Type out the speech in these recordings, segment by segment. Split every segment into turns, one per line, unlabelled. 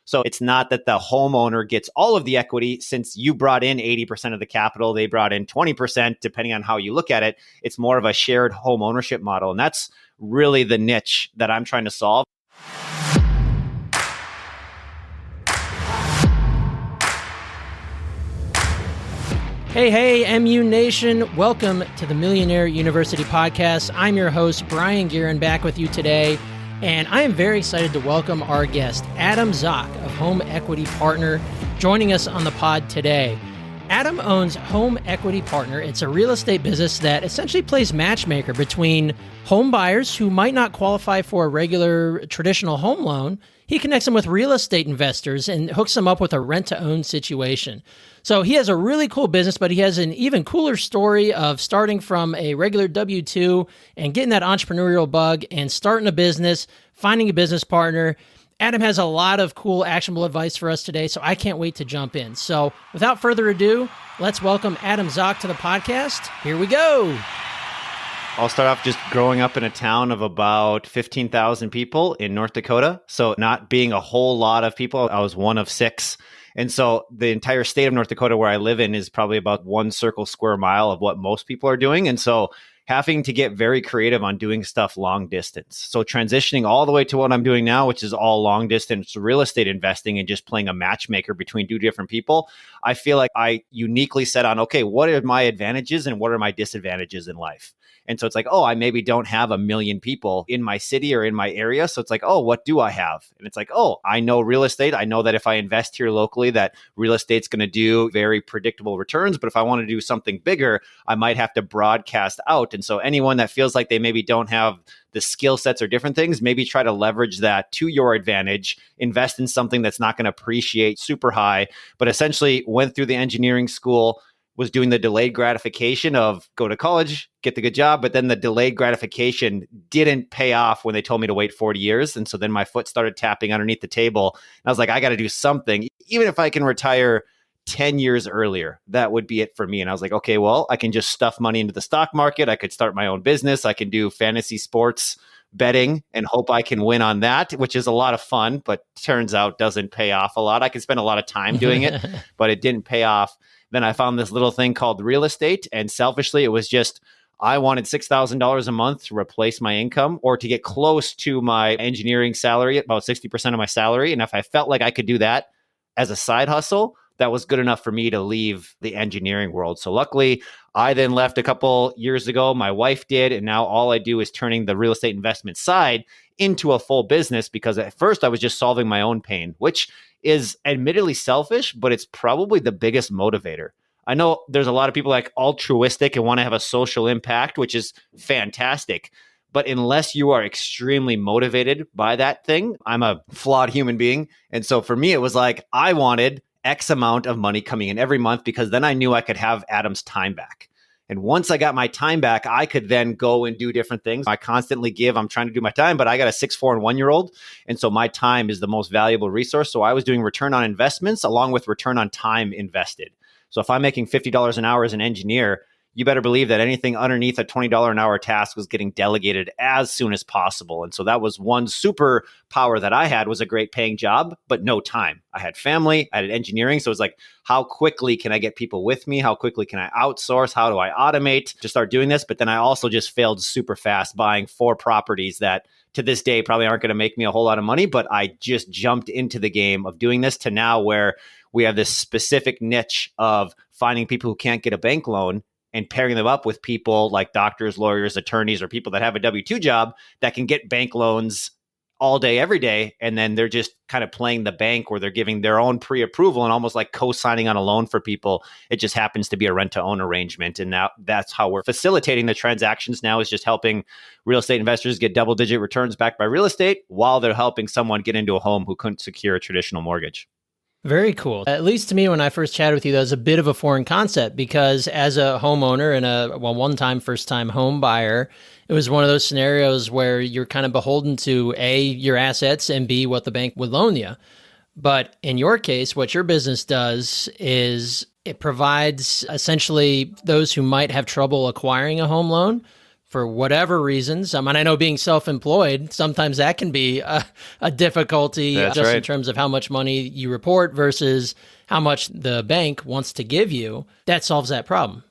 So it's not that the homeowner gets all of the equity since you brought in 80% of the capital, they brought in 20%, depending on how you look at it. It's more of a shared home ownership model. And that's really the niche that I'm trying to solve.
Hey, MU Nation. Welcome to the Millionaire University Podcast. I'm your host, Brian Gearin, back with you today. And I am very excited to welcome our guest, Adam Zock of Home Equity Partner, joining us on the pod today. Adam owns Home Equity Partner. It's a real estate business that essentially plays matchmaker between home buyers who might not qualify for a regular traditional home loan. He connects them with real estate investors and hooks them up with a rent-to-own situation. So he has a really cool business, but he has an even cooler story of starting from a regular W-2 and getting that entrepreneurial bug and starting a business, finding a business partner. Adam has a lot of cool, actionable advice for us today, so I can't wait to jump in. So without further ado, let's welcome Adam Zock to the podcast. Here we go.
I'll start off just growing up in a town of about 15,000 people in North Dakota. So not being a whole lot of people, I was one of six. And so the entire state of North Dakota where I live in is probably about one square mile of what most people are doing. And so having to get very creative on doing stuff long distance. So transitioning all the way to what I'm doing now, which is all long distance real estate investing and just playing a matchmaker between two different people, I feel like I uniquely set on, okay, what are my advantages and what are my disadvantages in life? And so it's like, oh, I maybe don't have 1 million people in my city or in my area. So it's like, oh, what do I have? And it's like, oh, I know real estate. I know that if I invest here locally, that real estate's going to do very predictable returns. But if I want to do something bigger, I might have to broadcast out. And so anyone that feels like they maybe don't have the skill sets or different things, maybe try to leverage that to your advantage, invest in something that's not going to appreciate super high, but essentially went through the engineering school, was doing the delayed gratification of go to college, get the good job, but then the delayed gratification didn't pay off when they told me to wait 40 years. And so then my foot started tapping underneath the table. And I was like, I got to do something. Even if I can retire 10 years earlier, that would be it for me. And I was like, okay, well, I can just stuff money into the stock market. I could start my own business. I can do fantasy sports betting and hope I can win on that, which is a lot of fun, but turns out doesn't pay off a lot. I could spend a lot of time doing it, but it didn't pay off. Then I found this little thing called real estate. And selfishly, it was just, I wanted $6,000 a month to replace my income or to get close to my engineering salary, about 60% of my salary. And if I felt like I could do that as a side hustle, that was good enough for me to leave the engineering world. So luckily, I then left a couple years ago. My wife did. And now all I do is turning the real estate investment side into a full business, because at first I was just solving my own pain, which is admittedly selfish, but it's probably the biggest motivator. I know there's a lot of people like altruistic and want to have a social impact, which is fantastic. But unless you are extremely motivated by that thing, I'm a flawed human being. And so for me, it was like, I wanted X amount of money coming in every month, because then I knew I could have Adam's time back. And once I got my time back, I could then go and do different things. I constantly give, I'm trying to do my time, but I got a 6, 4, and 1-year-old. And so my time is the most valuable resource. So I was doing return on investments along with return on time invested. So if I'm making $50 an hour as an engineer, you better believe that anything underneath a $20 an hour task was getting delegated as soon as possible. And so that was one superpower that I had, was a great paying job, but no time. I had family, I had engineering. So it was like, how quickly can I get people with me? How quickly can I outsource? How do I automate to start doing this? But then I also just failed super fast, buying 4 properties that to this day probably aren't going to make me a whole lot of money, but I just jumped into the game of doing this to now where we have this specific niche of finding people who can't get a bank loan and pairing them up with people like doctors, lawyers, attorneys, or people that have a W-2 job that can get bank loans all day, every day. And then they're just kind of playing the bank where they're giving their own pre-approval and almost like co-signing on a loan for people. It just happens to be a rent-to-own arrangement. And now that's how we're facilitating the transactions now, is just helping real estate investors get double-digit returns backed by real estate while they're helping someone get into a home who couldn't secure a traditional mortgage.
Very cool. At least to me, when I first chatted with you, that was a bit of a foreign concept, because as a homeowner and a one-time, first-time home buyer, it was one of those scenarios where you're kind of beholden to A, your assets, and B, what the bank would loan you. But in your case, what your business does is it provides essentially those who might have trouble acquiring a home loan, for whatever reasons. And I know being self-employed, sometimes that can be a difficulty in terms of how much money you report versus how much the bank wants to give you. That solves that problem.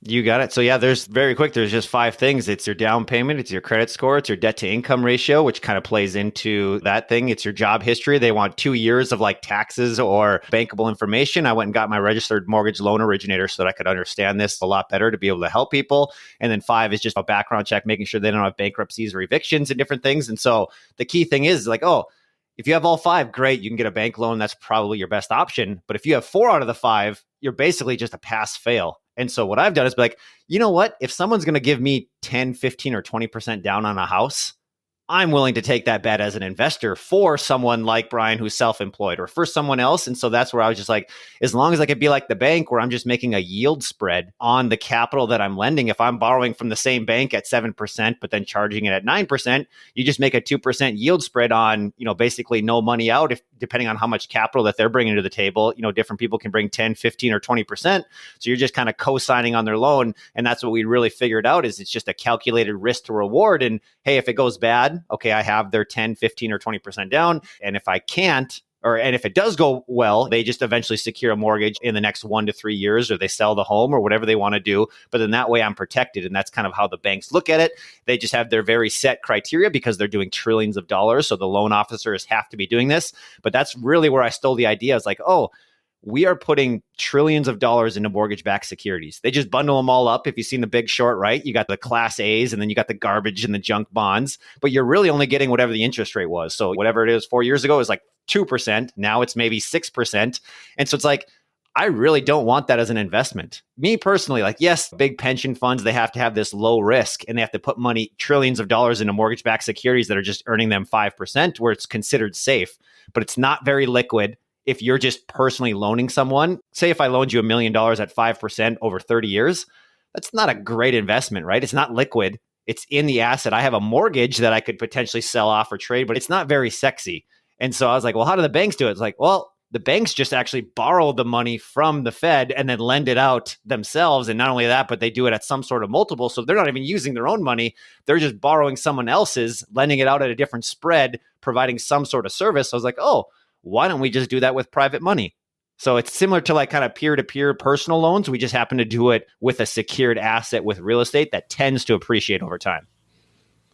You got it. So yeah, there's just 5 things. It's your down payment, it's your credit score, it's your debt to income ratio, which kind of plays into that thing. It's your job history. They want 2 years of like taxes or bankable information. I went and got my registered mortgage loan originator so that I could understand this a lot better to be able to help people. And then 5 is just a background check, making sure they don't have bankruptcies or evictions and different things. And so the key thing is like, oh, if you have all 5, great, you can get a bank loan. That's probably your best option. But if you have 4 out of the 5, you're basically just a pass fail. And so what I've done is be like, you know what? If someone's going to give me 10, 15, or 20% down on a house, I'm willing to take that bet as an investor for someone like Brian who's self-employed or for someone else. And so that's where I was just like, as long as I could be like the bank where I'm just making a yield spread on the capital that I'm lending. If I'm borrowing from the same bank at 7%, but then charging it at 9%, you just make a 2% yield spread on, basically no money out. If depending on how much capital that they're bringing to the table, different people can bring 10, 15, or 20%. So you're just kind of co-signing on their loan. And that's what we really figured out is it's just a calculated risk to reward. And hey, if it goes bad, okay, I have their 10, 15, or 20% down. And if I can't, and if it does go well, they just eventually secure a mortgage in the next 1 to 3 years, or they sell the home or whatever they want to do. But then that way I'm protected. And that's kind of how the banks look at it. They just have their very set criteria because they're doing trillions of dollars. So the loan officers have to be doing this. But that's really where I stole the idea. It's like, oh, we are putting trillions of dollars into mortgage-backed securities. They just bundle them all up. If you've seen The Big Short, right? You got the Class A's and then you got the garbage and the junk bonds, but you're really only getting whatever the interest rate was. So whatever it is 4 years ago is like 2%. Now it's maybe 6%. And so it's like, I really don't want that as an investment. Me personally, like, yes, big pension funds, they have to have this low risk and they have to put money, trillions of dollars into mortgage-backed securities that are just earning them 5% where it's considered safe, but it's not very liquid. If you're just personally loaning someone, say if I loaned you $1 million at 5% over 30 years, that's not a great investment, right? It's not liquid. It's in the asset. I have a mortgage that I could potentially sell off or trade, but it's not very sexy. And so I was like, well, how do the banks do it? It's like, well, the banks just actually borrow the money from the Fed and then lend it out themselves. And not only that, but they do it at some sort of multiple. So they're not even using their own money. They're just borrowing someone else's, lending it out at a different spread, providing some sort of service. So I was like, oh, why don't we just do that with private money? So it's similar to like kind of peer-to-peer personal loans. We just happen to do it with a secured asset with real estate that tends to appreciate over time.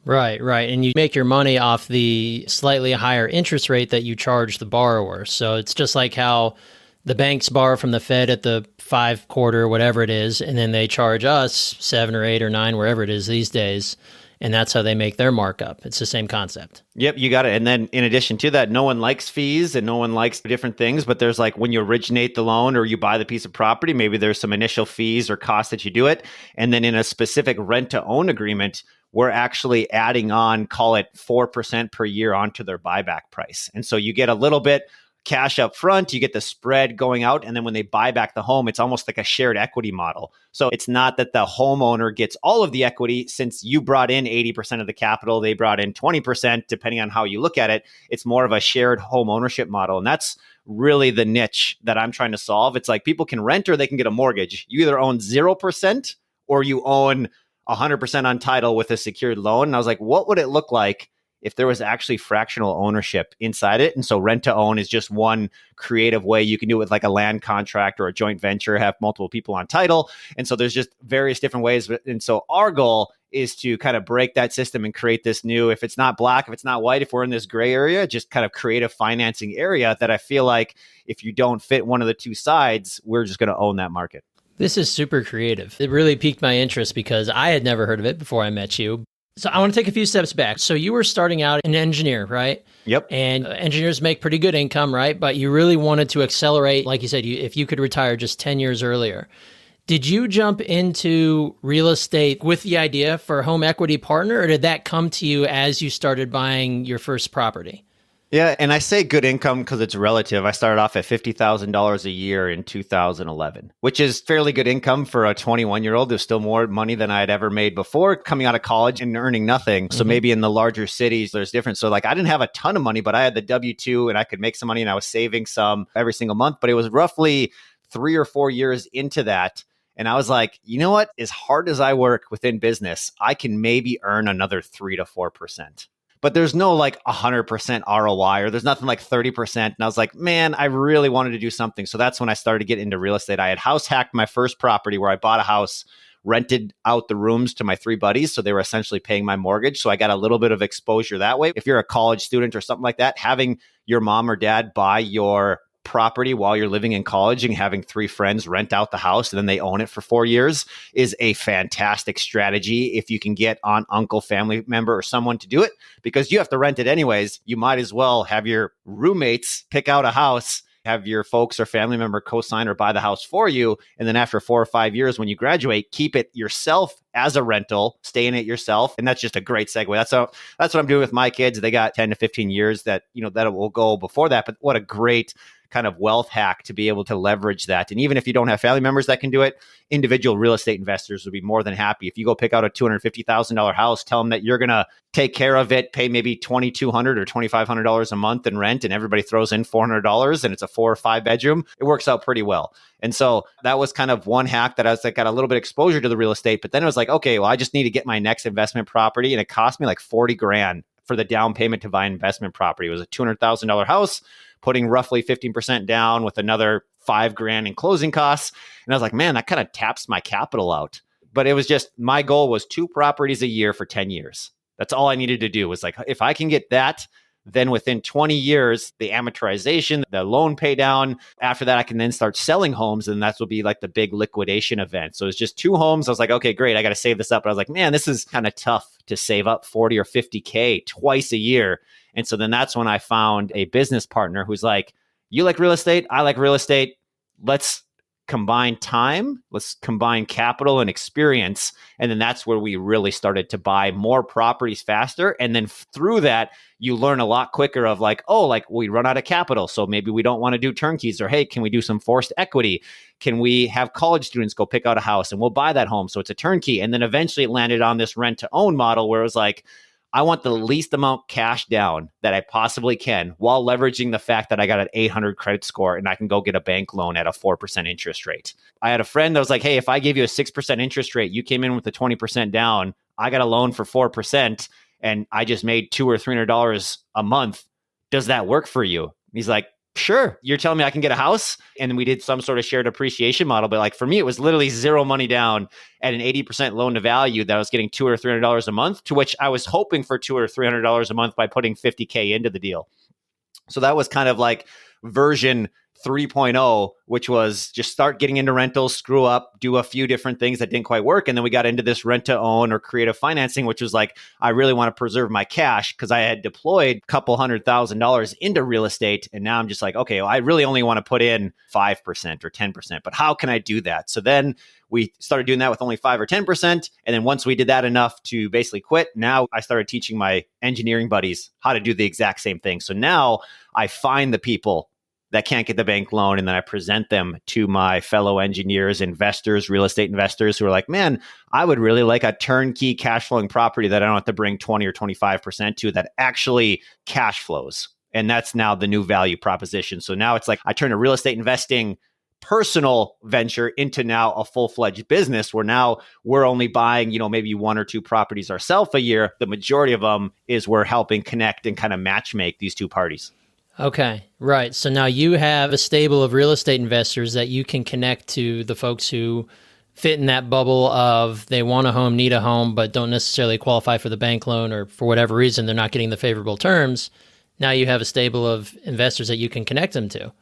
Right. And you make your money off the slightly higher interest rate that you charge the borrower. So it's just like how the banks borrow from the Fed at the 5.25, whatever it is, and then they charge us 7 or 8 or 9, wherever it is these days. And that's how they make their markup. It's the same concept.
Yep, you got it. And then in addition to that, no one likes fees and no one likes different things. But there's like when you originate the loan or you buy the piece of property, maybe there's some initial fees or costs that you do it. And then in a specific rent to own agreement, we're actually adding on, call it 4% per year onto their buyback price. And so you get a little bit cash up front, you get the spread going out. And then when they buy back the home, it's almost like a shared equity model. So it's not that the homeowner gets all of the equity since you brought in 80% of the capital, they brought in 20%, depending on how you look at it. It's more of a shared home ownership model. And that's really the niche that I'm trying to solve. It's like people can rent or they can get a mortgage. You either own 0% or you own 100% on title with a secured loan. And I was like, what would it look like if there was actually fractional ownership inside it? And so rent to own is just one creative way. You can do it with like a land contract or a joint venture, have multiple people on title. And so there's just various different ways. And so our goal is to kind of break that system and create this new, if it's not black, if it's not white, if we're in this gray area, just kind of create a financing area that I feel like if you don't fit one of the two sides, we're just going to own that market.
This is super creative. It really piqued my interest because I had never heard of it before I met you. So I want to take a few steps back. So you were starting out an engineer, right?
Yep.
And engineers make pretty good income, right? But you really wanted to accelerate, like you said, if you could retire just 10 years earlier. Did you jump into real estate with the idea for a home equity partner, or did that come to you as you started buying your first property?
Yeah, and I say good income because it's relative. I started off at $50,000 a year in 2011, which is fairly good income for a 21-year-old. There's still more money than I had ever made before coming out of college and earning nothing. So maybe in the larger cities, there's different. So like I didn't have a ton of money, but I had the W-2 and I could make some money and I was saving some every single month. But it was roughly 3 or 4 years into that. And I was like, you know what? As hard as I work within business, I can maybe earn another 3 to 4%. But there's no like 100% ROI or there's nothing like 30%. And I was like, man, I really wanted to do something. So that's when I started to get into real estate. I had house hacked my first property where I bought a house, rented out the rooms to my 3 buddies. So they were essentially paying my mortgage. So I got a little bit of exposure that way. If you're a college student or something like that, having your mom or dad buy your property while you're living in college and having 3 friends rent out the house and then they own it for 4 years is a fantastic strategy. If you can get on uncle, family member, or someone to do it, because you have to rent it anyways, you might as well have your roommates pick out a house, have your folks or family member co-sign or buy the house for you. And then after 4 or 5 years, when you graduate, keep it yourself as a rental, stay in it yourself. And that's just a great segue. That's what I'm doing with my kids. They got 10 to 15 years that it will go before that. But what a great kind of wealth hack to be able to leverage that. And even if you don't have family members that can do it, individual real estate investors would be more than happy. If you go pick out a $250,000 house, tell them that you're going to take care of it, pay maybe $2,200 or $2,500 a month in rent, and everybody throws in $400 and it's a 4 or 5 bedroom, it works out pretty well. And so that was kind of one hack that I was like, got a little bit of exposure to the real estate, but then it was like, okay, well, I just need to get my next investment property. And it cost me like 40 grand for the down payment to buy an investment property. It was a $200,000 house, putting roughly 15% down with another 5 grand in closing costs. And I was like, man, that kind of taps my capital out. But it was just, my goal was 2 properties a year for 10 years. That's all I needed to do was like, if I can get that, then within 20 years, the amortization, the loan pay down, after that, I can then start selling homes. And that will be like the big liquidation event. So it's just 2 homes. I was like, okay, great. I got to save this up. But I was like, man, this is kind of tough to save up 40 or 50K twice a year. And so then that's when I found a business partner who's like, you like real estate? I like real estate. Let's combine time. Let's combine capital and experience. And then that's where we really started to buy more properties faster. And then through that, you learn a lot quicker of like, oh, like we run out of capital. So maybe we don't want to do turnkeys, or, hey, can we do some forced equity? Can we have college students go pick out a house and we'll buy that home? So it's a turnkey. And then eventually it landed on this rent to own model where it was like, I want the least amount cash down that I possibly can while leveraging the fact that I got an 800 credit score and I can go get a bank loan at a 4% interest rate. I had a friend that was like, hey, if I gave you a 6% interest rate, you came in with a 20% down, I got a loan for 4% and I just made $200 or $300 a month. Does that work for you? And he's like, sure. You're telling me I can get a house? And then we did some sort of shared appreciation model. But like for me, it was literally 0 money down at an 80% loan to value that I was getting $200 or $300 a month, to which I was hoping for $200 or $300 a month by putting 50K into the deal. So that was kind of like version 3.0, which was just start getting into rentals, screw up, do a few different things that didn't quite work. And then we got into this rent to own or creative financing, which was like, I really want to preserve my cash because I had deployed a couple $100,000 into real estate. And now I'm just like, okay, well, I really only want to put in 5% or 10%, but how can I do that? So then we started doing that with only 5 or 10%. And then once we did that enough to basically quit, now I started teaching my engineering buddies how to do the exact same thing. So now I find the people that can't get the bank loan, and then I present them to my fellow engineers, investors, real estate investors who are like, man, I would really like a turnkey cash flowing property that I don't have to bring 20 or 25% to, that actually cash flows. And that's now the new value proposition. So now it's like I turn a real estate investing personal venture into now a full-fledged business where now we're only buying, maybe 1 or 2 properties ourselves a year. The majority of them is we're helping connect and kind of match make these 2 parties.
Okay, right. So now you have a stable of real estate investors that you can connect to the folks who fit in that bubble of they want a home, need a home, but don't necessarily qualify for the bank loan, or for whatever reason, they're not getting the favorable terms. Now you have a stable of investors that you can connect them to.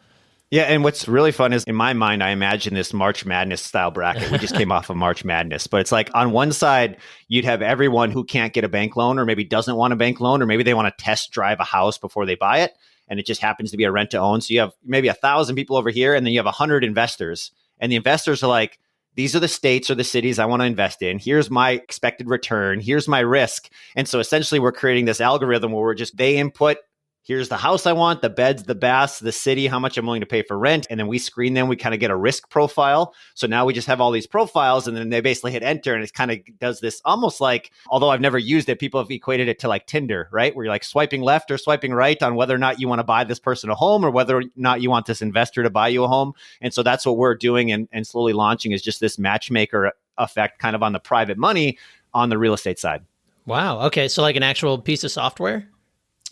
Yeah, and what's really fun is in my mind, I imagine this March Madness style bracket. We just came off of March Madness, but it's like on one side, you'd have everyone who can't get a bank loan, or maybe doesn't want a bank loan, or maybe they want to test drive a house before they buy it. And it just happens to be a rent to own. So you have maybe 1,000 people over here, and then you have 100 investors. And the investors are like, these are the states or the cities I want to invest in. Here's my expected return. Here's my risk. And so essentially we're creating this algorithm where they input here's the house I want, the beds, the baths, the city, how much I'm willing to pay for rent. And then we screen them. We kind of get a risk profile. So now we just have all these profiles and then they basically hit enter and it kind of does this almost like, although I've never used it, people have equated it to like Tinder, right? Where you're like swiping left or swiping right on whether or not you want to buy this person a home or whether or not you want this investor to buy you a home. And so that's what we're doing and slowly launching is just this matchmaker effect kind of on the private money on the real estate side.
Wow. Okay. So like an actual piece of software?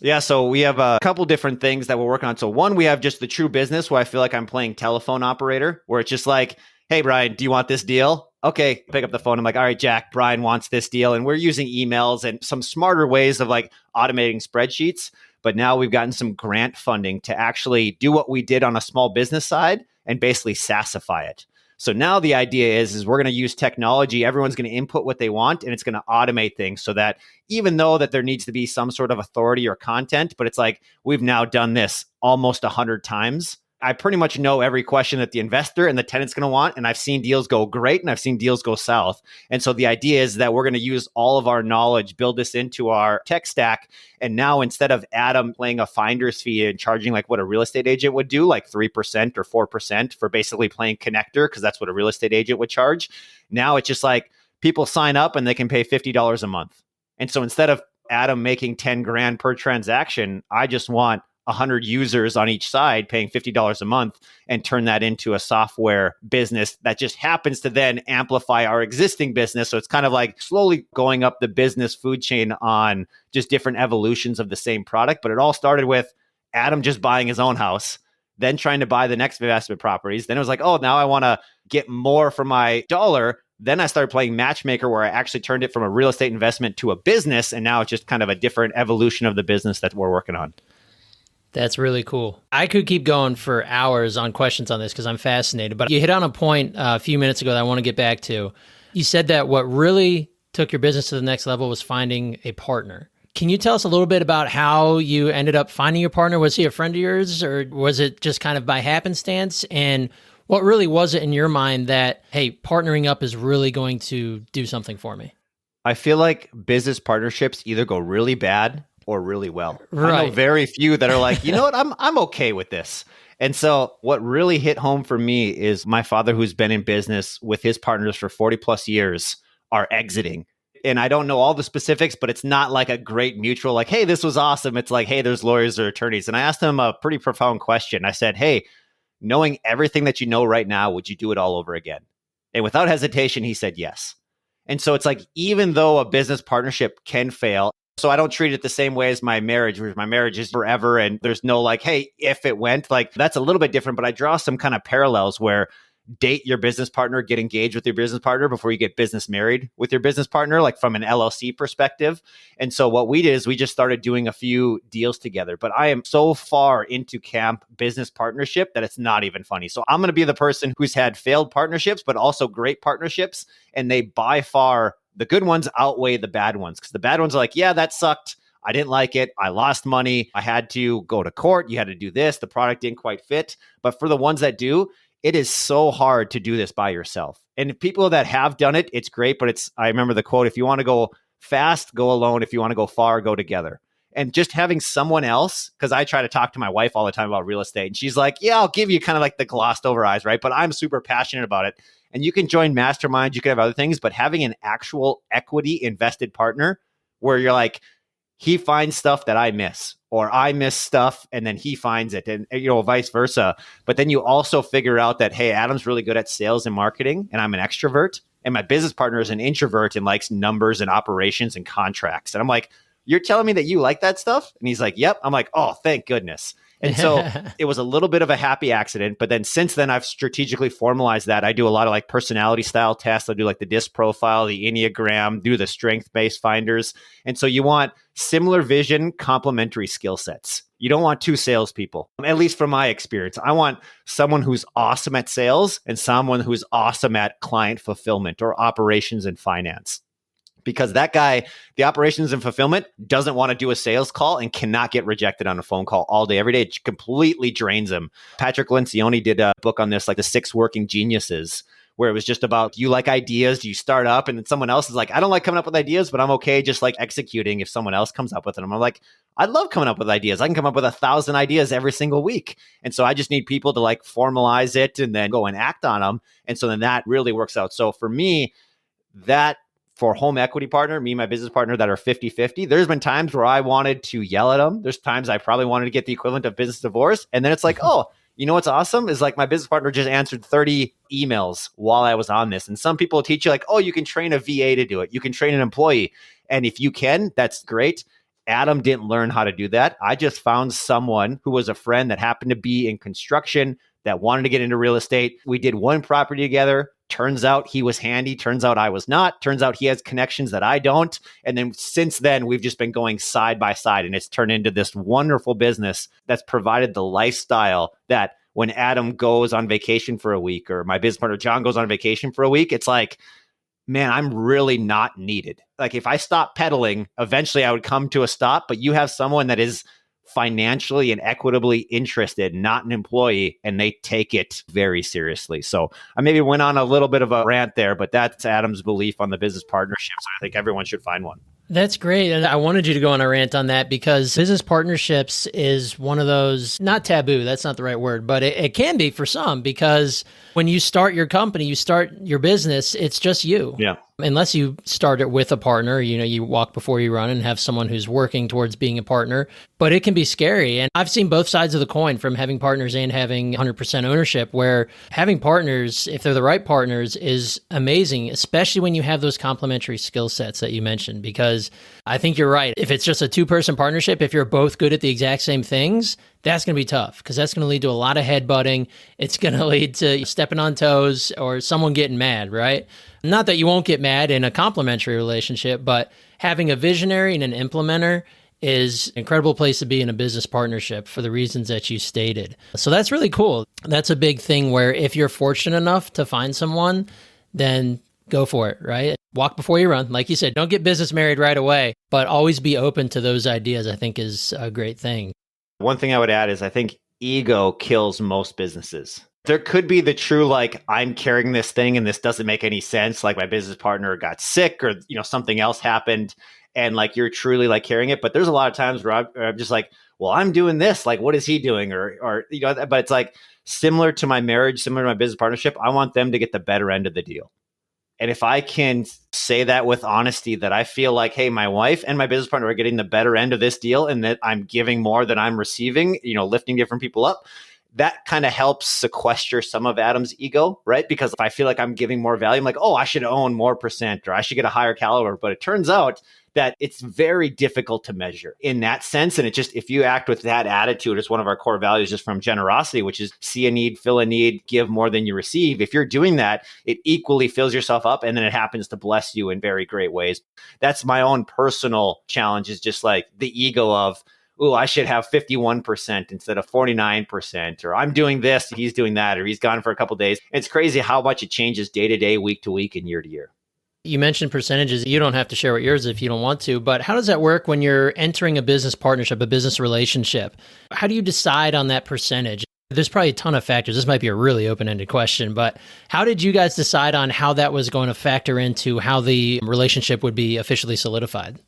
Yeah, so we have a couple different things that we're working on. So one, we have just the true business where I feel like I'm playing telephone operator, where it's just like, hey, Brian, do you want this deal? Okay, pick up the phone. I'm like, all right, Jack, Brian wants this deal. And we're using emails and some smarter ways of like automating spreadsheets. But now we've gotten some grant funding to actually do what we did on a small business side and basically SaaSify it. So now the idea is we're going to use technology. Everyone's going to input what they want and it's going to automate things so that even though that there needs to be some sort of authority or content, but it's like we've now done this almost 100 times. I pretty much know every question that the investor and the tenant's going to want. And I've seen deals go great and I've seen deals go south. And so the idea is that we're going to use all of our knowledge, build this into our tech stack. And now instead of Adam playing a finder's fee and charging like what a real estate agent would do, like 3% or 4% for basically playing connector, because that's what a real estate agent would charge. Now it's just like people sign up and they can pay $50 a month. And so instead of Adam making 10 grand per transaction, I just want 100 users on each side paying $50 a month and turn that into a software business that just happens to then amplify our existing business. So it's kind of like slowly going up the business food chain on just different evolutions of the same product. But it all started with Adam just buying his own house, then trying to buy the next investment properties. Then it was like, oh, now I want to get more for my dollar. Then I started playing matchmaker where I actually turned it from a real estate investment to a business. And now it's just kind of a different evolution of the business that we're working on.
That's really cool. I could keep going for hours on questions on this because I'm fascinated, but you hit on a point a few minutes ago that I want to get back to. You said that what really took your business to the next level was finding a partner. Can you tell us a little bit about how you ended up finding your partner? Was he a friend of yours or was it just kind of by happenstance? And what really was it in your mind that, hey, partnering up is really going to do something for me?
I feel like business partnerships either go really bad or really well.
Right.
I know very few that are like, you know what, I'm okay with this. And so what really hit home for me is my father, who's been in business with his partners for 40 plus years, are exiting. And I don't know all the specifics, but it's not like a great mutual, like, hey, this was awesome. It's like, hey, there's lawyers or attorneys. And I asked him a pretty profound question. I said, hey, knowing everything that you know right now, would you do it all over again? And without hesitation, he said yes. And so it's like, even though a business partnership can fail, so I don't treat it the same way as my marriage, where my marriage is forever and there's no like, hey, if it went, like that's a little bit different, but I draw some kind of parallels where date your business partner, get engaged with your business partner before you get business married with your business partner, like from an LLC perspective. And so what we did is we just started doing a few deals together, but I am so far into camp business partnership that it's not even funny. So I'm going to be the person who's had failed partnerships, but also great partnerships. And they by far, the good ones outweigh the bad ones because the bad ones are like, yeah, that sucked. I didn't like it. I lost money. I had to go to court. You had to do this. The product didn't quite fit. But for the ones that do, it is so hard to do this by yourself. And people that have done it, it's great. But I remember the quote, if you want to go fast, go alone. If you want to go far, go together. And just having someone else, because I try to talk to my wife all the time about real estate. And she's like, yeah, I'll give you kind of like the glossed over eyes, right? But I'm super passionate about it. And you can join masterminds, you can have other things, but having an actual equity invested partner where you're like, he finds stuff that I miss, or I miss stuff and then he finds it, and vice versa. But then you also figure out that, hey, Adam's really good at sales and marketing and I'm an extrovert, and my business partner is an introvert and likes numbers and operations and contracts. And I'm like, you're telling me that you like that stuff? And he's like, yep. I'm like, oh, thank goodness. And so it was a little bit of a happy accident. But then since then, I've strategically formalized that. I do a lot of like personality style tests. I do like the DISC profile, the Enneagram, do the strength-based finders. And so you want similar vision, complementary skill sets. You don't want two salespeople, at least from my experience. I want someone who's awesome at sales and someone who's awesome at client fulfillment or operations and finance. Because that guy, the operations and fulfillment, doesn't want to do a sales call and cannot get rejected on a phone call all day, every day. It completely drains him. Patrick Lencioni did a book on this, like the 6 working geniuses, where it was just about, you like ideas, you start up, and then someone else is like, I don't like coming up with ideas, but I'm okay just like executing if someone else comes up with it. I'm like, I love coming up with ideas. I can come up with 1,000 ideas every single week. And so I just need people to like formalize it and then go and act on them. And so then that really works out. So for me, that for home equity partner, me and my business partner that are 50-50, there's been times where I wanted to yell at them. There's times I probably wanted to get the equivalent of business divorce. And then it's like, oh, you know what's awesome is like my business partner just answered 30 emails while I was on this. And some people teach you like, oh, you can train a VA to do it. You can train an employee. And if you can, that's great. Adam didn't learn how to do that. I just found someone who was a friend that happened to be in construction that wanted to get into real estate. We did one property together. Turns out he was handy. Turns out I was not. Turns out he has connections that I don't. And then since then, we've just been going side by side. And it's turned into this wonderful business that's provided the lifestyle that when Adam goes on vacation for a week or my business partner John goes on vacation for a week, it's like, man, I'm really not needed. Like if I stop pedaling, eventually I would come to a stop, but you have someone that is financially and equitably interested, not an employee, and they take it very seriously. So I maybe went on a little bit of a rant there, but that's Adam's belief on the business partnerships. I think everyone should find one.
That's great. And I wanted you to go on a rant on that because business partnerships is one of those, not taboo, that's not the right word, but it can be for some because when you start your company, you start your business, it's just you.
Yeah.
Unless you start it with a partner, you walk before you run and have someone who's working towards being a partner, but it can be scary. And I've seen both sides of the coin from having partners and having 100% ownership, where having partners, if they're the right partners, is amazing, especially when you have those complementary skill sets that you mentioned, because I think you're right. If it's just a two-person partnership, if you're both good at the exact same things, that's going to be tough because that's going to lead to a lot of headbutting. It's going to lead to stepping on toes or someone getting mad, right? Not that you won't get mad in a complementary relationship, but having a visionary and an implementer is an incredible place to be in a business partnership for the reasons that you stated. So that's really cool. That's a big thing where if you're fortunate enough to find someone, then go for it, right? Walk before you run. Like you said, don't get business married right away, but always be open to those ideas, I think is a great thing.
One thing I would add is I think ego kills most businesses. There could be the true, like, I'm carrying this thing and this doesn't make any sense. Like my business partner got sick or, something else happened and like, you're truly like carrying it. But there's a lot of times where I'm just like, well, I'm doing this. Like, what is he doing? Or, but it's like similar to my marriage, similar to my business partnership. I want them to get the better end of the deal. And if I can say that with honesty, that I feel like, hey, my wife and my business partner are getting the better end of this deal and that I'm giving more than I'm receiving, lifting different people up, that kind of helps sequester some of Adam's ego, right? Because if I feel like I'm giving more value, I'm like, oh, I should own more percent or I should get a higher caliber. But it turns out that it's very difficult to measure in that sense. And it just, if you act with that attitude, it's one of our core values just from generosity, which is see a need, fill a need, give more than you receive. If you're doing that, it equally fills yourself up and then it happens to bless you in very great ways. That's my own personal challenge, is just like the ego of, oh, I should have 51% instead of 49%, or I'm doing this, he's doing that, or he's gone for a couple of days. It's crazy how much it changes day to day, week to week, and year to year.
You mentioned percentages. You don't have to share what yours is if you don't want to, but how does that work when you're entering a business partnership, a business relationship? How do you decide on that percentage? There's probably a ton of factors. This might be a really open-ended question, but how did you guys decide on how that was going to factor into how the relationship would be officially solidified?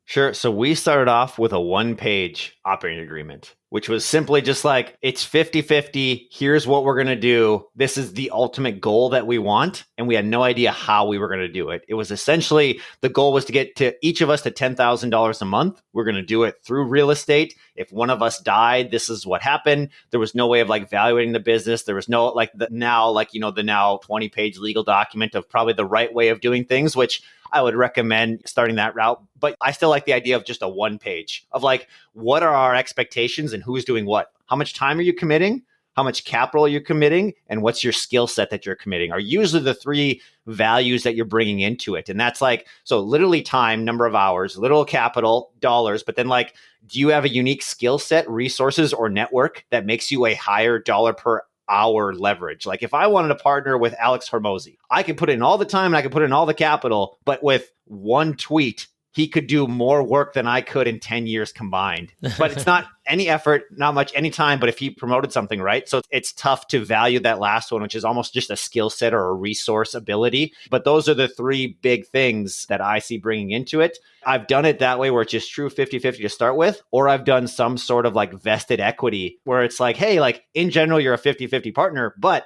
Sure. So we started off with a one-page operating agreement, which was simply just like, it's 50-50. Here's what we're going to do. This is the ultimate goal that we want. And we had no idea how we were going to do it. It was essentially, the goal was to get to each of us to $10,000 a month. We're going to do it through real estate. If one of us died, this is what happened. There was no way of like evaluating the business. There was no the now 20-page legal document of probably the right way of doing things, which I would recommend starting that route. But I still like the idea of just a one page of like, what are our expectations and who's doing what? How much time are you committing? How much capital are you committing? And what's your skill set that you're committing are usually the three values that you're bringing into it. And that's like, so literally time, number of hours, literal capital, dollars, but then like, do you have a unique skill set, resources, or network that makes you a higher dollar per hour leverage? Like if I wanted to partner with Alex Hormozy, I could put in all the time and I could put in all the capital, but with one tweet, he could do more work than I could in 10 years combined. But it's not any effort, not much, any time. But if he promoted something, right? So it's tough to value that last one, which is almost just a skill set or a resource ability. But those are the three big things that I see bringing into it. I've done it that way where it's just true 50-50 to start with, or I've done some sort of like vested equity where it's like, hey, like in general, you're a 50-50 partner, but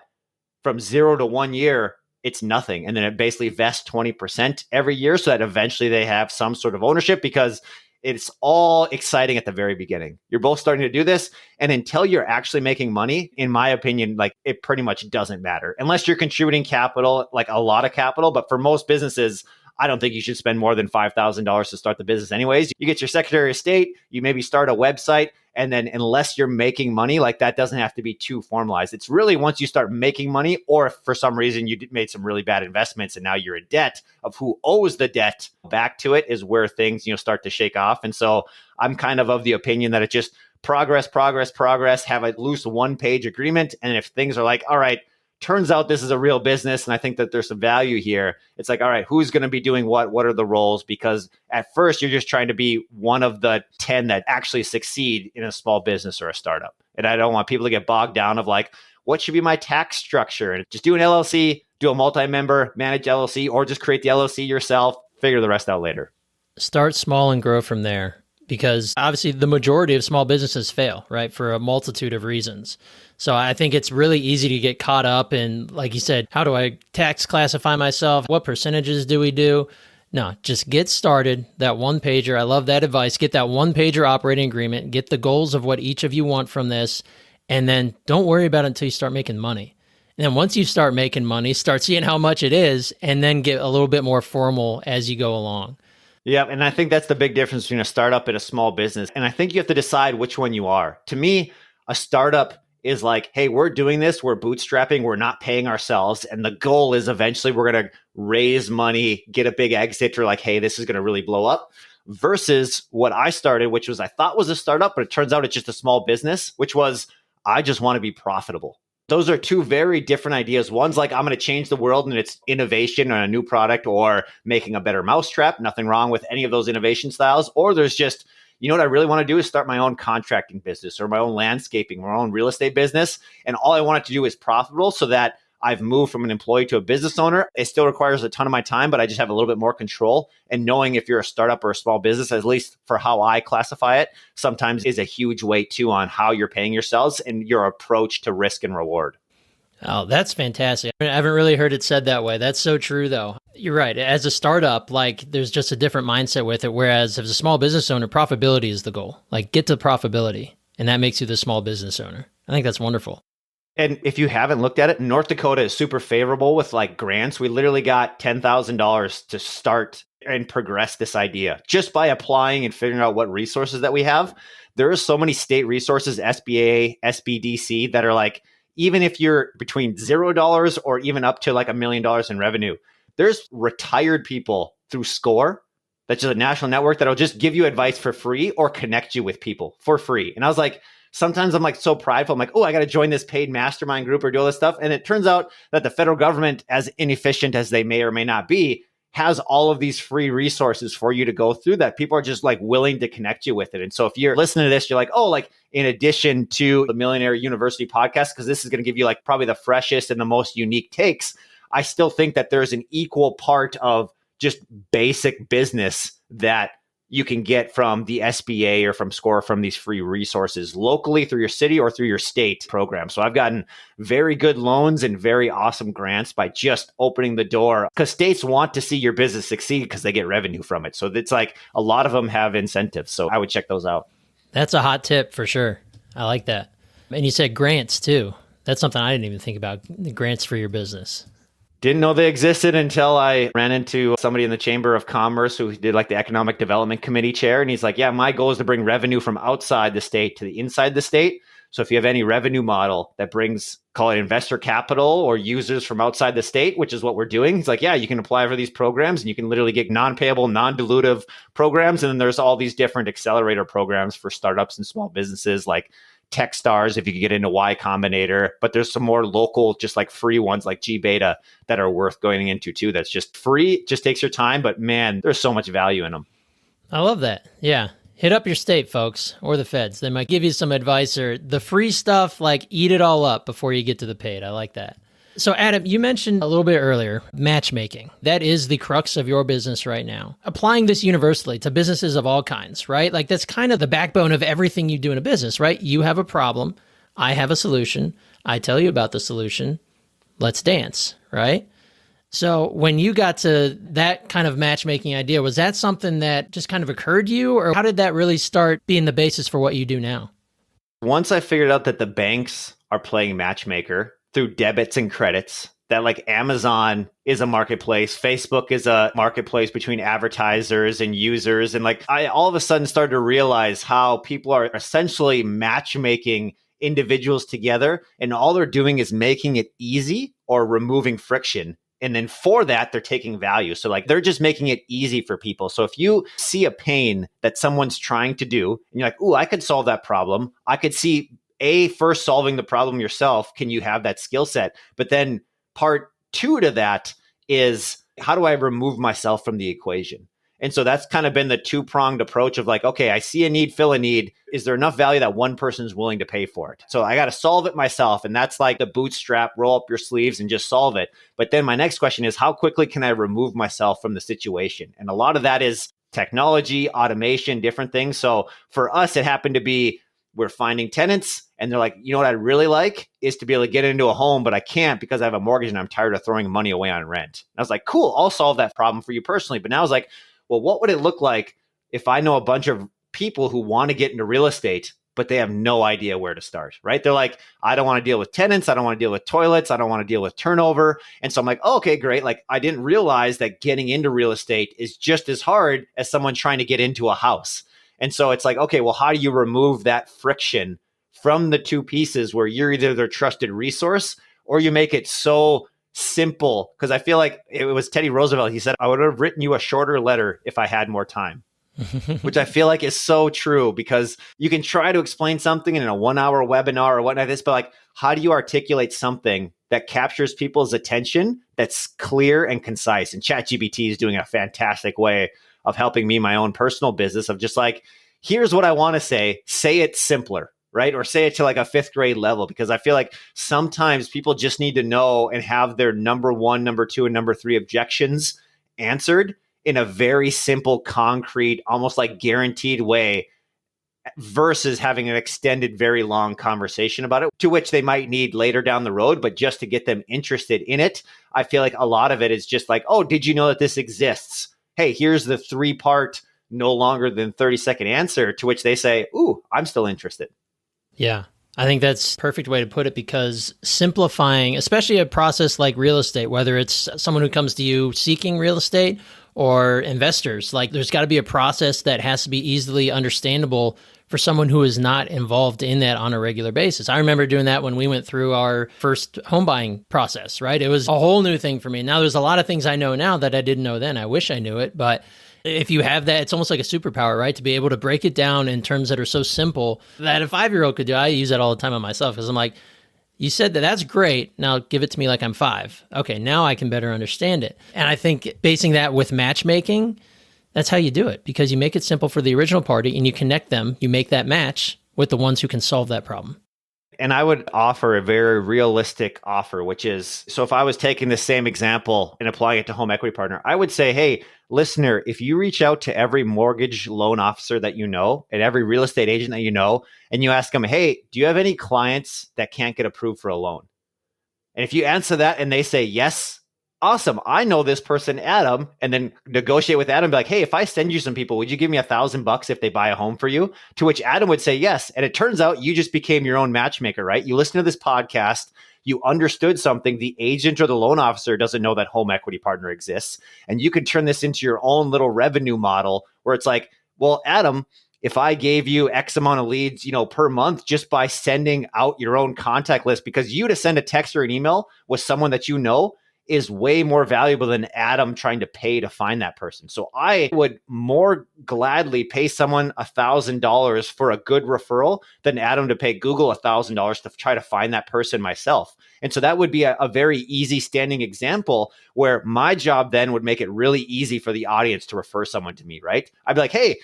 from 0 to 1 year, it's nothing. And then it basically vests 20% every year so that eventually they have some sort of ownership, because it's all exciting at the very beginning. You're both starting to do this. And until you're actually making money, in my opinion, like it pretty much doesn't matter unless you're contributing capital, like a lot of capital. But for most businesses, I don't think you should spend more than $5,000 to start the business anyways. You get your Secretary of State, you maybe start a website, and then unless you're making money, like that doesn't have to be too formalized. It's really once you start making money, or if for some reason you made some really bad investments and now you're in debt, of who owes the debt back to it is where things, start to shake off. And so I'm kind of the opinion that it just progress, have a loose 1-page agreement. And if things are like, all right, turns out this is a real business and I think that there's some value here, it's like, all right, who's going to be doing what? What are the roles? Because at first you're just trying to be one of the 10 that actually succeed in a small business or a startup. And I don't want people to get bogged down of like, what should be my tax structure? And just do an LLC, do a multi-member managed LLC, or just create the LLC yourself, figure the rest out later.
Start small and grow from there, because obviously the majority of small businesses fail, right? For a multitude of reasons. So I think it's really easy to get caught up in, like you said, how do I tax classify myself? What percentages do we do? No, just get started. That 1-pager. I love that advice. Get that 1-pager operating agreement, get the goals of what each of you want from this, and then don't worry about it until you start making money. And then once you start making money, start seeing how much it is, and then get a little bit more formal as you go along.
Yeah. And I think that's the big difference between a startup and a small business. And I think you have to decide which one you are. To me, a startup is like, hey, we're doing this, we're bootstrapping, we're not paying ourselves. And the goal is eventually we're going to raise money, get a big exit, or like, hey, this is going to really blow up. Versus what I started, which was I thought was a startup, but it turns out it's just a small business, which was I just want to be profitable. Those are two very different ideas. One's like, I'm going to change the world and it's innovation or a new product or making a better mousetrap. Nothing wrong with any of those innovation styles. Or there's just, what I really want to do is start my own contracting business or my own landscaping, my own real estate business. And all I want it to do is profitable so that I've moved from an employee to a business owner. It still requires a ton of my time, but I just have a little bit more control. And knowing if you're a startup or a small business, at least for how I classify it, sometimes is a huge weight too on how you're paying yourselves and your approach to risk and reward.
Oh, that's fantastic. I haven't really heard it said that way. That's so true, though. You're right. As a startup, like there's just a different mindset with it. Whereas as a small business owner, profitability is the goal. Like get to profitability. And that makes you the small business owner. I think that's wonderful.
And if you haven't looked at it, North Dakota is super favorable with like grants. We literally got $10,000 to start and progress this idea just by applying and figuring out what resources that we have. There are so many state resources, SBA, SBDC, that are like, even if you're between $0 or even up to like $1 million in revenue, there's retired people through SCORE, that's just a national network that'll just give you advice for free or connect you with people for free. And I was like, sometimes I'm like so prideful. I'm like, oh, I got to join this paid mastermind group or do all this stuff. And it turns out that the federal government, as inefficient as they may or may not be, has all of these free resources for you to go through that people are just like willing to connect you with it. And so if you're listening to this, you're like, oh, like in addition to the Millionaire University podcast, because this is going to give you like probably the freshest and the most unique takes, I still think that there's an equal part of just basic business that you can get from the SBA or from SCORE, from these free resources locally through your city or through your state program. So I've gotten very good loans and very awesome grants by just opening the door, because states want to see your business succeed because they get revenue from it. So it's like a lot of them have incentives. So I would check those out.
That's a hot tip for sure. I like that. And you said grants too. That's something I didn't even think about, the grants for your business.
Didn't know they existed until I ran into somebody in the Chamber of Commerce who did like the Economic Development Committee chair. And he's like, yeah, my goal is to bring revenue from outside the state to the inside the state. So if you have any revenue model that brings, call it investor capital or users from outside the state, which is what we're doing. He's like, yeah, you can apply for these programs and you can literally get non-payable, non-dilutive programs. And then there's all these different accelerator programs for startups and small businesses like Techstars, if you could get into Y Combinator, but there's some more local, just like free ones like G Beta that are worth going into too. That's just free, just takes your time, but man, there's so much value in them.
I love that. Yeah. Hit up your state, folks, or the feds. They might give you some advice, or the free stuff, like eat it all up before you get to the paid. I like that. So Adam, you mentioned a little bit earlier, matchmaking. That is the crux of your business right now. Applying this universally to businesses of all kinds, right? Like that's kind of the backbone of everything you do in a business, right? You have a problem. I have a solution. I tell you about the solution. Let's dance, right? So when you got to that kind of matchmaking idea, was that something that just kind of occurred to you, or how did that really start being the basis for what you do now?
Once I figured out that the banks are playing matchmaker through debits and credits, that like Amazon is a marketplace, Facebook is a marketplace between advertisers and users. And like I all of a sudden started to realize how people are essentially matchmaking individuals together, and all they're doing is making it easy or removing friction. And then for that, they're taking value. So like they're just making it easy for people. So if you see a pain that someone's trying to do, and you're like, ooh, I could solve that problem. I could see first solving the problem yourself. Can you have that skill set? But then part two to that is, how do I remove myself from the equation? And so that's kind of been the two-pronged approach of like, okay, I see a need, fill a need. Is there enough value that one person's willing to pay for it? So I got to solve it myself. And that's like the bootstrap, roll up your sleeves and just solve it. But then my next question is, how quickly can I remove myself from the situation? And a lot of that is technology, automation, different things. So for us, it happened to be, we're finding tenants and they're like, you know what I'd really like is to be able to get into a home, but I can't because I have a mortgage and I'm tired of throwing money away on rent. And I was like, cool, I'll solve that problem for you personally. But now I was like, well, what would it look like if I know a bunch of people who want to get into real estate, but they have no idea where to start, right? They're like, I don't want to deal with tenants. I don't want to deal with toilets. I don't want to deal with turnover. And so I'm like, oh, okay, great. Like I didn't realize that getting into real estate is just as hard as someone trying to get into a house. And so it's like, okay, well, how do you remove that friction from the two pieces where you're either their trusted resource or you make it so simple? Because I feel like it was Teddy Roosevelt. He said, I would have written you a shorter letter if I had more time, which I feel like is so true, because you can try to explain something in a 1 hour webinar or whatnot, but like, how do you articulate something that captures people's attention that's clear and concise? And ChatGPT is doing a fantastic way of helping me, my own personal business, of just like, here's what I want to say it simpler, right? Or say it to like a fifth grade level, because I feel like sometimes people just need to know and have their number one, number two, and number three objections answered in a very simple, concrete, almost like guaranteed way, versus having an extended, very long conversation about it, to which they might need later down the road. But just to get them interested in it, I feel like a lot of it is just like, oh, did you know that this exists? Hey, here's the 3-part, no longer than 30-second answer, to which they say, ooh, I'm still interested.
Yeah, I think that's a perfect way to put it, because simplifying, especially a process like real estate, whether it's someone who comes to you seeking real estate or investors, like there's got to be a process that has to be easily understandable for someone who is not involved in that on a regular basis. I remember doing that when we went through our first home buying process, right? It was a whole new thing for me. Now there's a lot of things I know now that I didn't know then. I wish I knew it, but if you have that, it's almost like a superpower, right? To be able to break it down in terms that are so simple that a 5-year-old could do. I use that all the time on myself, because I'm like, you said that, that's great. Now give it to me like I'm 5. Okay, now I can better understand it. And I think basing that with matchmaking, that's how you do it, because you make it simple for the original party and you connect them, you make that match with the ones who can solve that problem.
And I would offer a very realistic offer, which is, so if I was taking the same example and applying it to Home Equity Partner, I would say, hey, listener, if you reach out to every mortgage loan officer that you know and every real estate agent that you know, and you ask them, hey, do you have any clients that can't get approved for a loan? And if you answer that and they say yes, awesome, I know this person, Adam, and then negotiate with Adam, be like, hey, if I send you some people, would you give me $1,000 if they buy a home for you? To which Adam would say yes. And it turns out you just became your own matchmaker, right? You listen to this podcast, you understood something. The agent or the loan officer doesn't know that Home Equity Partner exists. And you can turn this into your own little revenue model where it's like, well, Adam, if I gave you X amount of leads, per month, just by sending out your own contact list, because you to send a text or an email with someone that you know is way more valuable than Adam trying to pay to find that person. So I would more gladly pay someone $1,000 for a good referral than Adam to pay Google $1,000 to try to find that person myself. And so that would be a very easy standing example where my job then would make it really easy for the audience to refer someone to me, right? I'd be like, hey,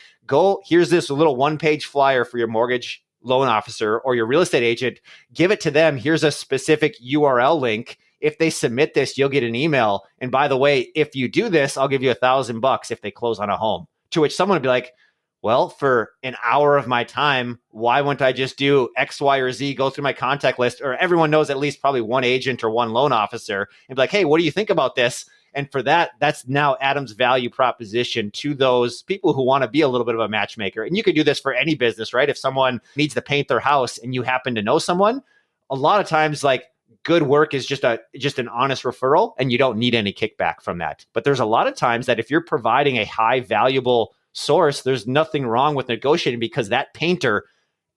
here's this little one-page flyer for your mortgage loan officer or your real estate agent. Give it to them. Here's a specific URL link. If they submit this, you'll get an email. And by the way, if you do this, I'll give you $1,000 if they close on a home. To which someone would be like, well, for an hour of my time, why wouldn't I just do X, Y, or Z, go through my contact list, or everyone knows at least probably one agent or one loan officer, and be like, hey, what do you think about this? And for that, that's now Adam's value proposition to those people who want to be a little bit of a matchmaker. And you could do this for any business, right? If someone needs to paint their house and you happen to know someone, a lot of times, like, good work is just an honest referral, and you don't need any kickback from that. But there's a lot of times that if you're providing a high valuable source, there's nothing wrong with negotiating because that painter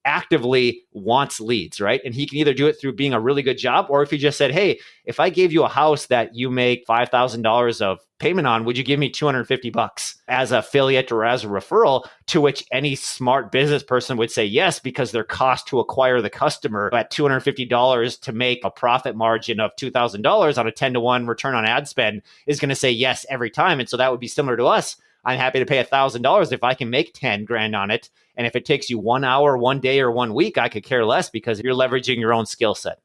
actively wants leads, right? And he can either do it through being a really good job, or if he just said, hey, if I gave you a house that you make $5,000 of payment on, would you give me $250 as an affiliate or as a referral? To which any smart business person would say yes, because their cost to acquire the customer at $250 to make a profit margin of $2,000 on a 10-to-1 return on ad spend is going to say yes every time. And so that would be similar to us. I'm happy to pay $1,000 if I can make 10 grand on it. And if it takes you 1 hour, 1 day, or 1 week, I could care less because you're leveraging your own skill set.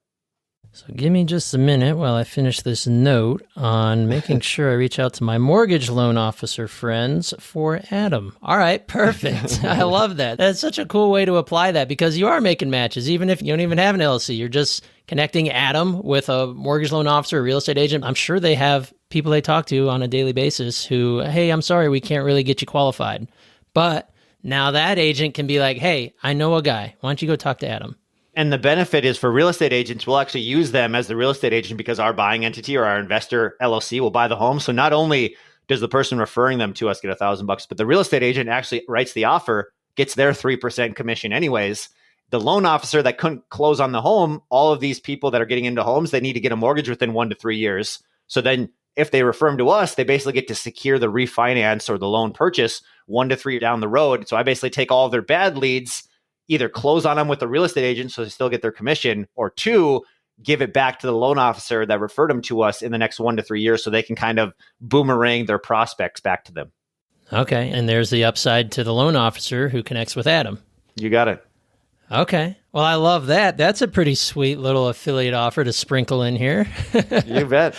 So give me just a minute while I finish this note on making sure I reach out to my mortgage loan officer friends for Adam. All right, perfect. I love that. That's such a cool way to apply that because you are making matches, even if you don't even have an LLC. You're just connecting Adam with a mortgage loan officer, a real estate agent. I'm sure they have people they talk to on a daily basis who, hey, I'm sorry, we can't really get you qualified. But now that agent can be like, hey, I know a guy. Why don't you go talk to Adam?
And the benefit is for real estate agents, we'll actually use them as the real estate agent because our buying entity or our investor LLC will buy the home. So not only does the person referring them to us get $1,000, but the real estate agent actually writes the offer, gets their 3% commission anyways. The loan officer that couldn't close on the home, all of these people that are getting into homes, they need to get a mortgage within 1 to 3 years. So then if they refer them to us, they basically get to secure the refinance or the loan purchase 1 to 3 down the road. So I basically take all of their bad leads, either close on them with a real estate agent so they still get their commission, or 2, give it back to the loan officer that referred them to us in the next 1 to 3 years so they can kind of boomerang their prospects back to them.
Okay. And there's the upside to the loan officer who connects with Adam.
You got it.
Okay. Well, I love that. That's a pretty sweet little affiliate offer to sprinkle in here.
You bet.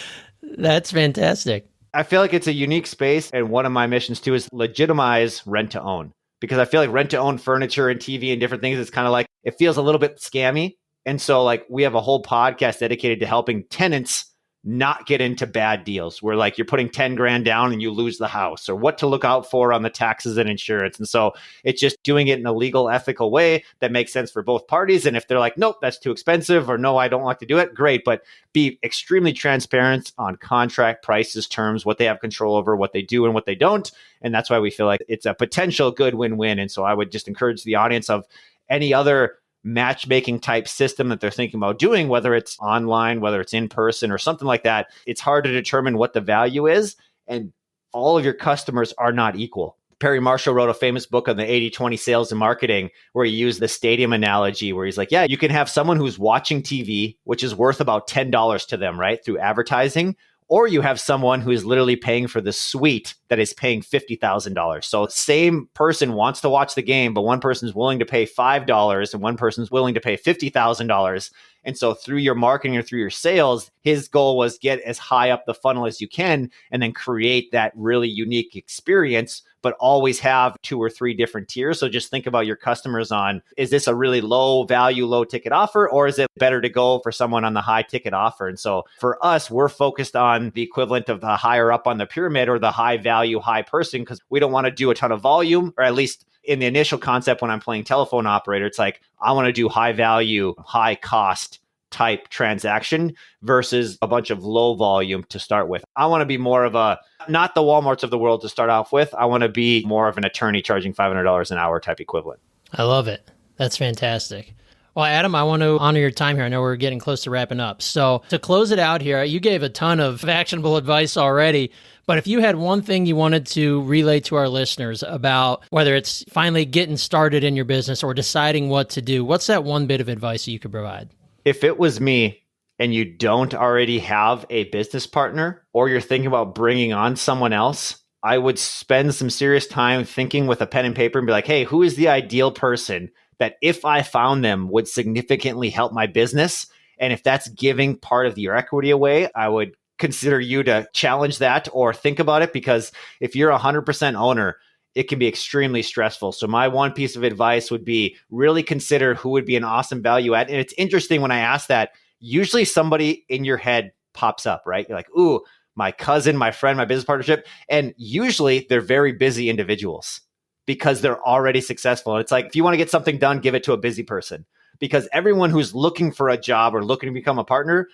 That's fantastic.
I feel like it's a unique space. And one of my missions too is legitimize rent to own. Because I feel like rent to own furniture and TV and different things, it's kind of like, it feels a little bit scammy. And so like we have a whole podcast dedicated to helping tenants not get into bad deals where like you're putting 10 grand down and you lose the house, or what to look out for on the taxes and insurance. And so it's just doing it in a legal, ethical way that makes sense for both parties. And if they're like, nope, that's too expensive, or no, I don't like to do it, great. But be extremely transparent on contract prices, terms, what they have control over, what they do and what they don't. And that's why we feel like it's a potential good win-win. And so I would just encourage the audience of any other matchmaking type system that they're thinking about doing, whether it's online, whether it's in person or something like that. It's hard to determine what the value is, and all of your customers are not equal. Perry Marshall wrote a famous book on the 80-20 sales and marketing where he used the stadium analogy where he's like, yeah, you can have someone who's watching TV, which is worth about $10 to them, right? Through advertising. Or you have someone who is literally paying for the suite that is paying $50,000. So same person wants to watch the game, but one person is willing to pay $5 and one person is willing to pay $50,000. And so through your marketing or through your sales, his goal was get as high up the funnel as you can and then create that really unique experience, but always have 2 or 3 different tiers. So just think about your customers on, is this a really low value, low ticket offer, or is it better to go for someone on the high ticket offer? And so for us, we're focused on the equivalent of the higher up on the pyramid or the high value, high person, because we don't want to do a ton of volume, or at least in the initial concept when I'm playing telephone operator, it's like, I want to do high value, high cost type transaction versus a bunch of low volume to start with. I want to be more of a, not the Walmarts of the world to start off with. I want to be more of an attorney charging $500 an hour type equivalent.
I love it. That's fantastic. Well, Adam, I want to honor your time here. I know we're getting close to wrapping up. So to close it out here, you gave a ton of actionable advice already. But if you had one thing you wanted to relay to our listeners about whether it's finally getting started in your business or deciding what to do, what's that one bit of advice that you could provide?
If it was me and you don't already have a business partner or you're thinking about bringing on someone else, I would spend some serious time thinking with a pen and paper and be like, hey, who is the ideal person that if I found them would significantly help my business? And if that's giving part of your equity away, I would consider you to challenge that or think about it, because if you're 100% owner, it can be extremely stressful. So my one piece of advice would be really consider who would be an awesome value add. And it's interesting when I ask that, usually somebody in your head pops up, right? You're like, ooh, my cousin, my friend, my business partnership. And usually they're very busy individuals because they're already successful. And it's like, if you want to get something done, give it to a busy person, because everyone who's looking for a job or looking to become a partner,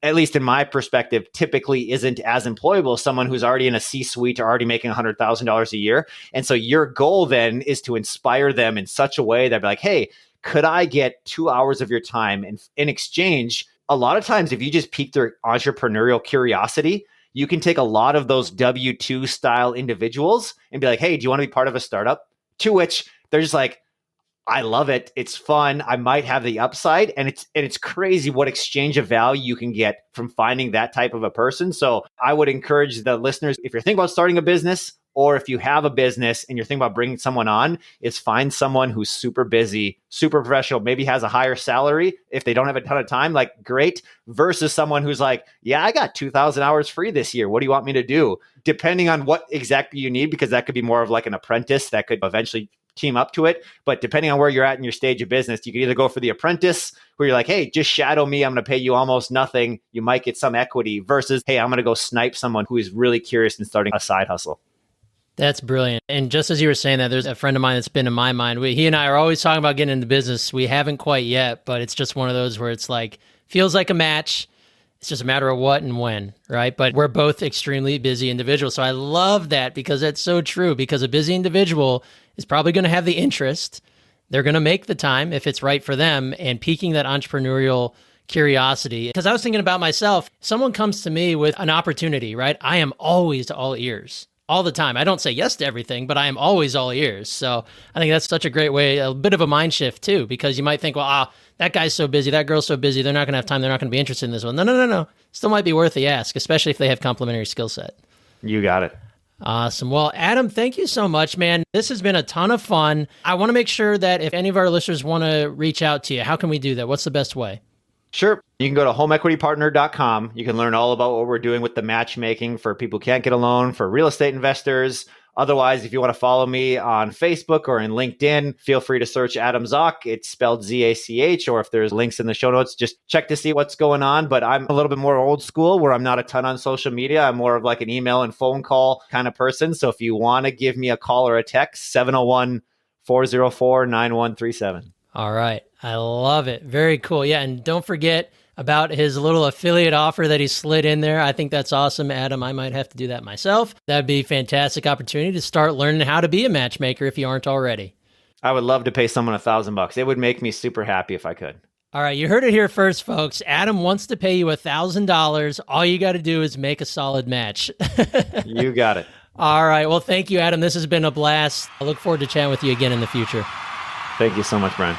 at least in my perspective, typically isn't as employable as someone who's already in a C-suite or already making $100,000 a year. And so your goal then is to inspire them in such a way that be like, hey, could I get 2 hours of your time? And in exchange, a lot of times, if you just pique their entrepreneurial curiosity, you can take a lot of those W-2 style individuals and be like, hey, do you want to be part of a startup? To which they're just like, I love it. It's fun. I might have the upside. And it's crazy what exchange of value you can get from finding that type of a person. So I would encourage the listeners, if you're thinking about starting a business, or if you have a business and you're thinking about bringing someone on, is find someone who's super busy, super professional, maybe has a higher salary. If they don't have a ton of time, like great, versus someone who's like, yeah, I got 2,000 hours free this year. What do you want me to do? Depending on what exactly you need, because that could be more of like an apprentice that could eventually team up to it. But depending on where you're at in your stage of business, you can either go for the apprentice where you're like, hey, just shadow me. I'm going to pay you almost nothing. You might get some equity, versus, hey, I'm going to go snipe someone who is really curious and starting a side hustle.
That's brilliant. And just as you were saying that, there's a friend of mine that's been in my mind. He and I are always talking about getting into business. We haven't quite yet, but it's just one of those where it's like, feels like a match. It's just a matter of what and when, right? But we're both extremely busy individuals. So I love that, because that's so true, because a busy individual is probably going to have the interest. They're going to make the time if it's right for them, and piquing that entrepreneurial curiosity. Because I was thinking about myself, someone comes to me with an opportunity, right? I am always all ears. All the time. I don't say yes to everything, but I am always all ears. So I think that's such a great way, a bit of a mind shift too, because you might think, well, that guy's so busy, that girl's so busy, they're not going to have time, they're not going to be interested in this one. No. Still might be worth the ask, especially if they have complementary skill set.
You got it.
Awesome. Well, Adam, thank you so much, man. This has been a ton of fun. I want to make sure that if any of our listeners want to reach out to you, how can we do that? What's the best way?
Sure. You can go to homeequitypartner.com. You can learn all about what we're doing with the matchmaking for people who can't get a loan, for real estate investors. Otherwise, if you want to follow me on Facebook or in LinkedIn, feel free to search Adam Zock. It's spelled Z-A-C-H, or if there's links in the show notes, just check to see what's going on. But I'm a little bit more old school, where I'm not a ton on social media. I'm more of like an email and phone call kind of person. So if you want to give me a call or a text, 701-404-9137.
All right. I love it. Very cool. Yeah. And don't forget about his little affiliate offer that he slid in there. I think that's awesome, Adam. I might have to do that myself. That'd be a fantastic opportunity to start learning how to be a matchmaker if you aren't already.
I would love to pay someone $1,000. It would make me super happy if I could.
All right. You heard it here first, folks. Adam wants to pay you $1,000. All you got to do is make a solid match.
You got it.
All right. Well, thank you, Adam. This has been a blast. I look forward to chatting with you again in the future.
Thank you so much, Brian.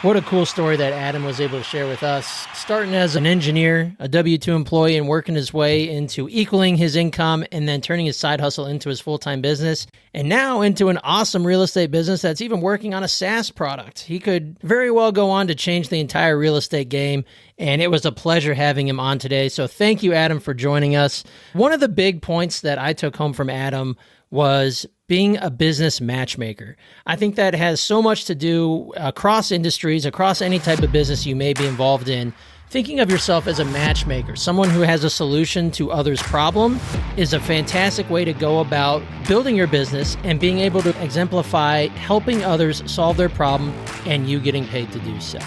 What a cool story that Adam was able to share with us. Starting as an engineer, a W-2 employee, and working his way into equaling his income, and then turning his side hustle into his full-time business, and now into an awesome real estate business that's even working on a SaaS product. He could very well go on to change the entire real estate game, and it was a pleasure having him on today. So thank you, Adam, for joining us. One of the big points that I took home from Adam was being a business matchmaker. I think that has so much to do across industries, across any type of business you may be involved in. Thinking of yourself as a matchmaker, someone who has a solution to others' problem, is a fantastic way to go about building your business and being able to exemplify helping others solve their problem and you getting paid to do so.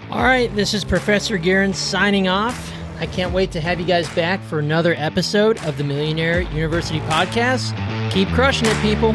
All right, this is Professor Gearin signing off. I can't wait to have you guys back for another episode of the Millionaire University Podcast. Keep crushing it, people.